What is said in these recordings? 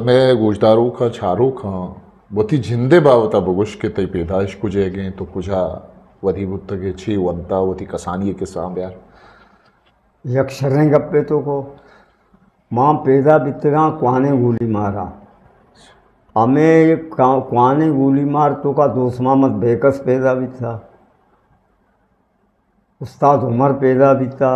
मैं गोजदारों का छारों का वती जिंदे बावता बगुश के तई पैदाइश कुजेगे तो कुजा वधी बुत्त के छी वंता वती कसानी के साम यार यक्षरें गप्पे तो को माँ पैदा बितगा क्वाने गोली मारा हमें क्वाने गोली मार तो का दोस्मा मत बेकस पैदा भी था उस्ताद उमर पैदा भी था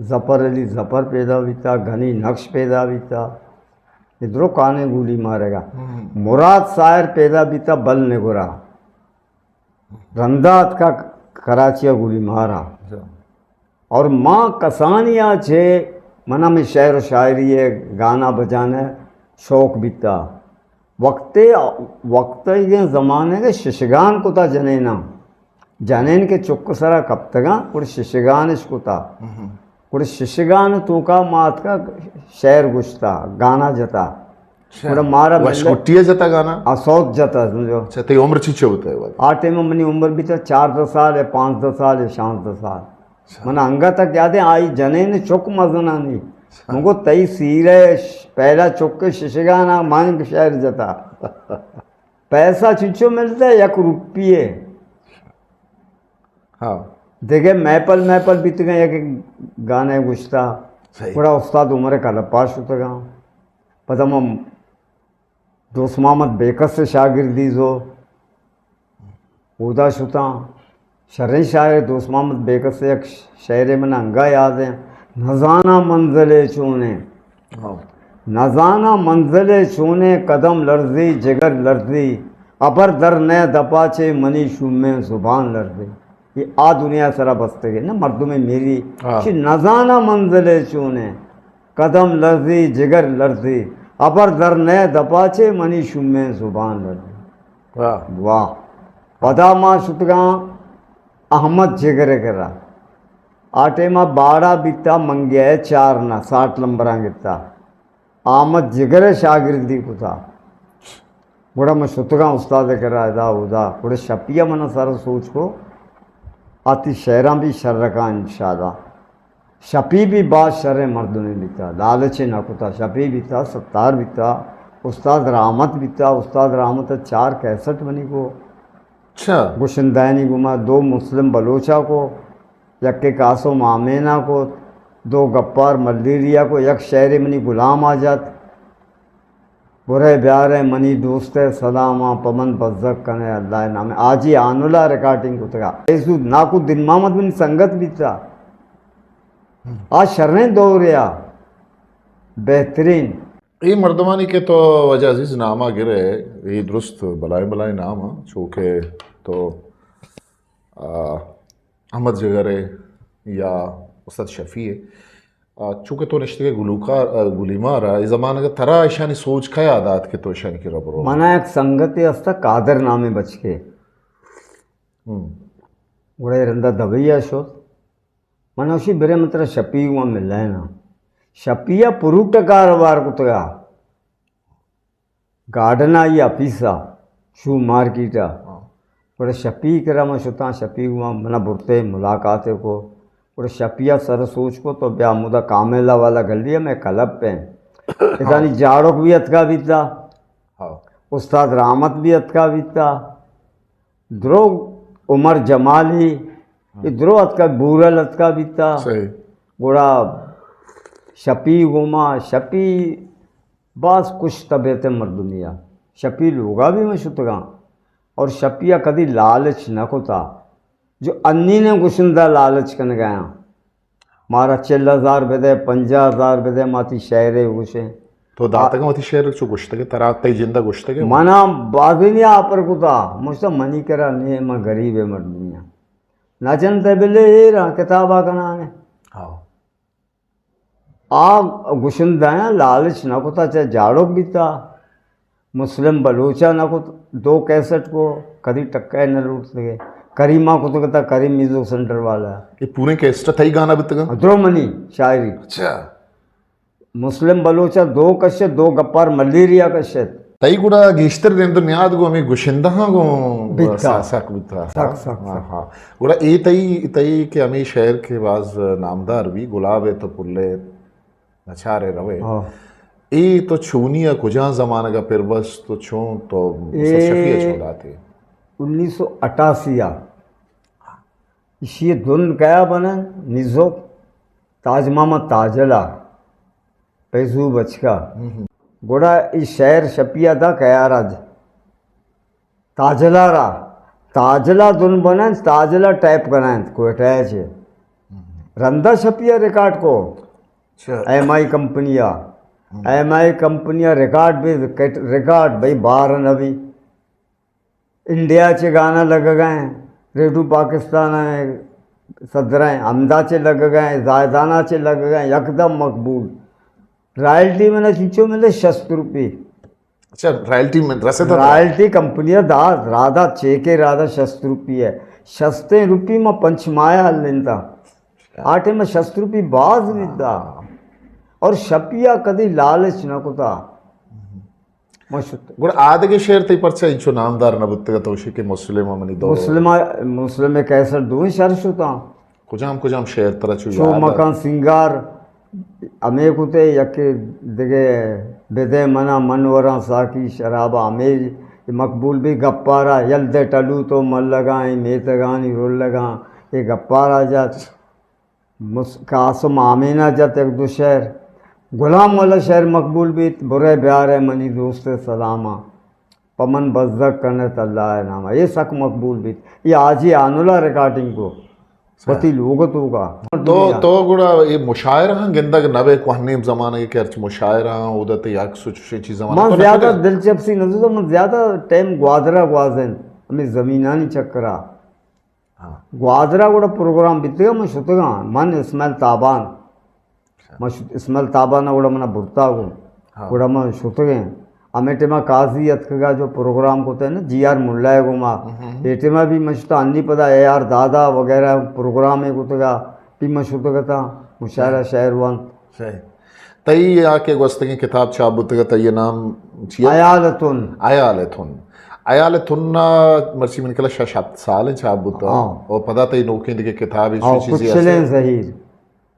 जफ़र अली जफ़र पैदा भी था घनी नक्श पैदा भी था इधरों काने गोली मारेगा मुराद शायर पैदा भी था बल निगुरा रंदात का कराचिया गोली मारा और माँ कसानिया छे मना में शेर शायरी है गाना बजाने शौक बीता वक्ते के ज़माने के शिशगान को था जनेना जनेन के चुक्क सरा कब तक कुछ शिशगान इसको था कुछ शिशगान तो का मात का शेर गुश्ता गाना जता पूरा मारा वशकुटिया जता गाना असौत जता समझो अच्छा ते उम्र चीचे होता है वो आटे में मनी उम्र भी था 4-10 साल है 5-10 साल है 5-10 साल मन अंगा तक याद है आई जने ने चुक मजना नहीं मुझको तई सीरे पहला चुक के शिशगाना मांग शहर जता पैसा चिचो मिलता है 1 रुपये हाँ देखे मैपल बीत गए एक गाने गुस्ता पूरा उस्ताद उम्र का लपाश होता गाँव पता मैं दोस्त मोहम्मद बेकस से शागिर्दी जो उदा शुता शर्र शायर दोस्त मोहम्मद बेकस से एक शायर में अंगा याद है नजाना मंजिले चूने नजाना मंजिले चूने कदम लर्जी जिगर लर्जी अबर दर न दपाचे मनी शुमे जुबान लर्जी ये आ दुनिया सरा बसते गए ना मर्दों में मेरी नजाना मंजिले चूने कदम लर्जी जिगर लर्जी अबर दर न दपाचे मनी शुमे जुबान लर्जी वाह पदामा शुतगा अहमद जिगर करा आटे में 12 बीता मंगे 4 ना 60 नंबर गिता आमद जिगर शागिर्दी को था बड़ा मैं शुतगा उस्ताद करा इदा उदा बड़े शपिया मना सारा सोच को आती शहरा भी शर्र का इंशादा शपी भी बात शर्र मर्द में भी था लालच न कुता शपी भी था सत्तार भी था उस्ताद रहमत भी था उस्ताद रहमत 4 61 बनी को अच्छा गुशनदैनी गुमा 2 मुस्लिम बलोचा को यके कासो मामेना को 2 गप्पार मल्लीरिया को 1 शहर मनी गुलाम आजाद बुरे ब्यारे मनी दोस्त सलामा पमन बज़क कने अल्लाह नाम आज ही आनुला रिकॉर्डिंग को तका ऐसु नाकु दिन मोहम्मद बिन संगत भी था आज शर्रें दो रिया बेहतरीन ये मर्दमानी के तो वजह अजीज नामा गिरे ये दुरुस्त बलाए नाम चूँकि तो अहमद जगरे या उस्ताद शफ़ी है चूँकि तो रिश्ते के गुलूकार गुलीमार इस ज़माने का तरा ईशानी सोच का आदात के तो ईशानी की रबरो मना एक संगत हस्ता कादर नामे बच के बड़े रंदा दबैया शो मना उसी बेरे मतलब शपी हुआ मिल रहा है ना शपिया पुरुट कारोबार को तो गार्डन आई ऑफिसा शू मार्केटा बड़े शपी करा मैं शुता शपी हुआ मना बुरते मुलाकात को और शपिया सर सोच को तो ब्या मुदा कामेला वाला गलिया में कलब पे इतानी जाड़ोक भी अतका भी था उस्ताद रहमत भी अतका भी था द्रो उमर जमाली इधरो अतका बूरल अतका भी था गोड़ा शपी गुमा शपी बस कुछ तबीयत मर्दुनिया शपी लोगा भी मैं शुतगा और शपिया कभी लालच न को था जो अन्नी ने गुशंदा लालच कन गया मारा 4000 बेदे 50,000 बेदे माती शहरे गुशे तो दातगा माती शहर चो गुश्त के तरा तई जिंदा गुश्त के मना बादनिया पर कुता मुझसे मनी करा नहीं मैं गरीब है मर्दुनिया ना जनते बिले ये रहा किताबा कना ने हाँ आ गुशंदा लालच न कुता चाहे जाड़ो भी था मुस्लिम बलोचा न को 2 61 को कभी टक्का न लूट सके करीमा को तो कहता करीम म्यूजिक सेंटर वाला ये पूरे कैस्टा थई गाना बितगा द्रोमनी शायरी अच्छा मुस्लिम बलोचा 2 कश्यत 2 गप्पार मलेरिया कश्यत तई गुड़ा गिश्तर देंदो न्याद गो हमें गुशिंदा गो बिता सक बिता सक हां गुड़ा ए तई के हमें शहर के बाज नामदार भी गुलाब है तो पुल्ले नछारे रवे ए तो छूनिया कुजा जमाने का फिर बस तो छू तो उस्ताद शफी छोड़ा थे 1988 इसी धुन कया बना निजो ताज मामा ताजला पैसू बचका गोड़ा इस शहर शपिया था कया राज ताजला रा ताजला धुन बना ताजला टाइप बनाए कोयटा छे रंदा छपिया रिकॉर्ड को MI कंपनिया रिकॉर्ड भी रिकॉर्ड भाई बाहर अभी इंडिया चे गाना लग गए रेडियो पाकिस्तान सदरें अहमदाचे लग गए जायदाना चे लग गए एकदम मकबूल रॉयल्टी मैंने चीचो मिले 60 रुपये अच्छा रॉयल्टी में रसे तो रॉयल्टी कंपनिया राधा चेके राधा 60 रुपये है 60 रुपये में पंचमाया लेता आटे में 60 रुपये बाज विदा और शपिया कदी लालच न कुता गुड आदि के शेर ते परचा इंचो नामदार नबुत्तगा तोशी के मुस्लिम मनी दो मुस्लिम कैसर दो शर्शुता कुजाम शेर तरह चो मकान सिंगार अमे कुते यके दिगे बेदे मना मनवरा साकी शराबा अमे मकबूल भी गप्पारा यल्दे टलू तो मल लगाए मेतगानी रोल लगा ये गप्पारा जात कासम आमीना जात एक दो शहर गुलाम वाला शहर मकबूल भी बुरे ब्यार है मनी दोस्त सलामा पमन बज़क करने तल्ला है नामा ये सक मकबूल भी ये आज ही आनुला रिकॉर्डिंग को पति लोग तो का तो गुड़ा ये मुशायरा गिंदा के नबे को हनीम ज़माने के कर्च मुशायरा उदत याक सुच चीज़ ज़माना मैं ज़्यादा दिलचस्पी नहीं तो मैं ज़्यादा टाइम ग्वादरा ग्वाजन हमें ज़मीनानी चक्करा ग्वादरा गुड़ा प्रोग्राम बीतेगा मैं शुतगा मन इस्माइल ताबान मैं इस्माइल ताबाना गुड़ा मना बुरता हूँ गुड़ा मैं शुतगे अमेटेमा काजी अतकगा जो प्रोग्राम होते हैं ना GR मुल्ला गुमा एटेमा भी मशता अन्नी पता AR दादा वगैरह प्रोग्राम है कुतगा भी मशुतगा था मुशायरा शहरवान सही तई आके गोस्तगी किताब चाबुतगा तई नाम आयालतुन मर्सी मन कला शायद साल चाबुता और पता तई नोके के किताब इस चीज़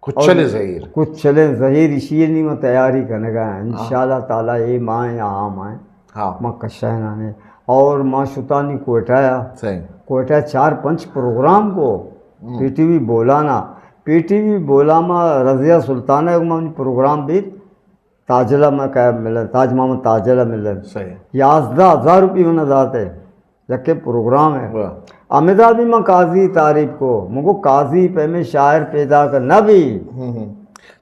कुछ चले ज़हीर इसी नहीं मैं तैयारी करने का इंशाल्लाह ताला ये माँ यहाँ माँ हाँ माँ कशा है नाने और माँ शुतानी कोयटाया कोयटा 4-5 प्रोग्राम को PTV बोलाना PTV बोला माँ रज़िया सुल्ताना प्रोग्राम भी ताजला में क्या मिले ताज मामा ताजला मिले सही 11,000 रुपये में जाते जबकि प्रोग्राम है अमिताभी में काजी तारीफ को मुझको काजी पे में शायर पैदा कर नबी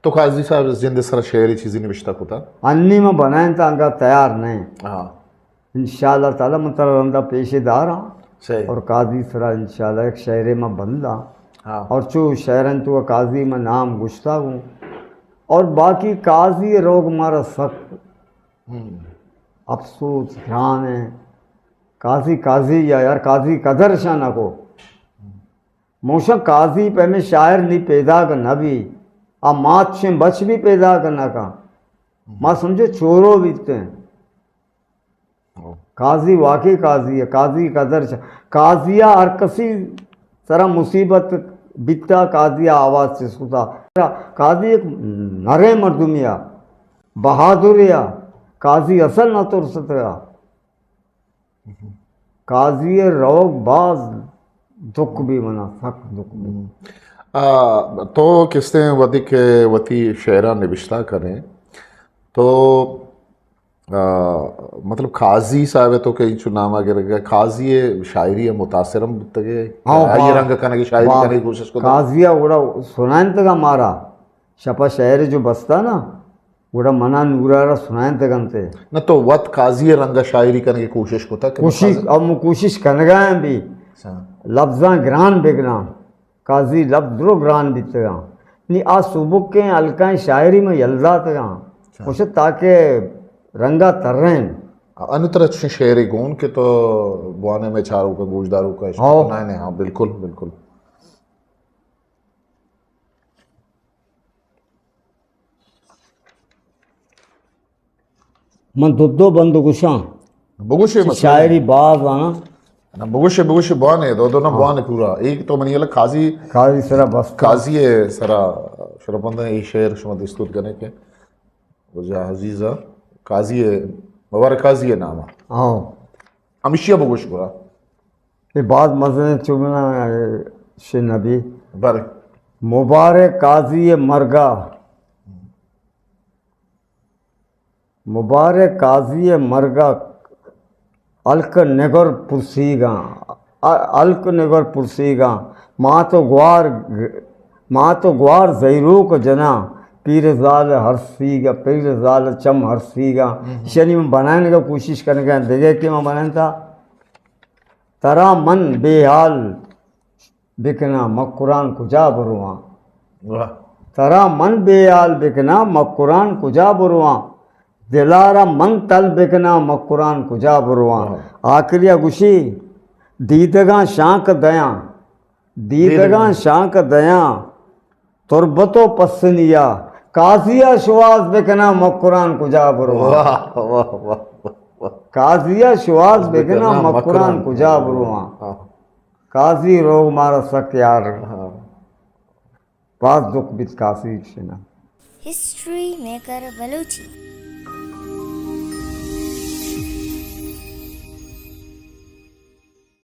तो काजी साहब जिंदे सर शेरी चीज़ें निविष्टा होता अन्नी में बनाए था अंगा तैयार नहीं हाँ इंशाल्लाह ताला मतलब रंदा पेशेदार सही और काजी सरा इंशाल्लाह एक शहरे में बंदा हाँ और चो शहरन तो काजी में नाम गुश्ता हूँ और बाकी काजी रोग मारा सख्त अफसोस ध्यान है काजी या यार काजी कदर शाना को मोशा काजी पे में शायर नहीं पैदा कर नबी आ मात से बच भी पैदा करना का माँ समझो चोरो बीतते हैं काजी वाकई काजी है काजी कदर काजिया हर कसी तरह मुसीबत बीतता काजिया आवाज़ से सुता काजी एक नरे मर्दुमिया बहादुरिया काजी असल न तुर सतरा काजी रोग बाज दुख भी मना सक दुख भी तो किसने वती के वती शेरा निविश्ता करें तो मतलब खाजी साहब तो कहीं चुनाव गिर खाजी शायरी मुतासरम तके ये रंग करने की शायरी करने की कोशिश को खाजिया उड़ा सुनाइन तक मारा शपा शहर जो बसता ना उड़ा मना नूरा सुनाइन तक हमसे न तो वत खाजी रंग शायरी करने की कोशिश को था कोशिश कर गए भी लफ्जा ग्रान बेगना काजी लफ्ज दो ग्रान बीतगा नहीं आज सुबह के अलकाएं शायरी में यल्दा तगा उस ताकि रंगा तर रहे हैं अनुतर शेरी गून के तो बुआने में चारों का गोशदारों का नहीं हाँ बिल्कुल बिल्कुल मन दुद्धो बंद गुशा बगुशे शायरी बाज आना ना बगुशे बुआने दो ना बुआने पूरा एक तो मनी अलग खाजी सरा बस खाजी है सरा शरबंद ये शेर शुमा दस्तूर करने के वजा अजीज़ा काजी मुबारक काजी नामा आओ हमेशा बगोश बुरा ये बात मजने चुगना शे नबी बर मुबारक काजी मरगा मुबारक काजी मरगा अलक नगर पुरसीगा अलक नगर पुरसीगा माँ तो ग्वार जैरूक जना पीर जाल हरसीगा पीर जाल चम हरसीगा शनि में बनाने का कोशिश करने का देखे कि मैं बनाने था तरा मन बेहाल बिकना मकुरान कुजा बुरुआ वाह तरा मन बेहाल बिकना मकुरान कुजा बुरुआ दिलारा मन तल बिकना मकुरान कुजा बुरुआ आखिरिया गुशी दीदगा शांक दया दीदगा शांक दया तुरबतो पसनिया काजिया शुआज बिकना मकुरान कुजा बुरुआ वाह वाह वाह काजिया शुआज बिकना मकुरान कुजा बुरुआ काजी रोग मारा सक यार पास दुख बित कासी शिना History Maker Baluchi.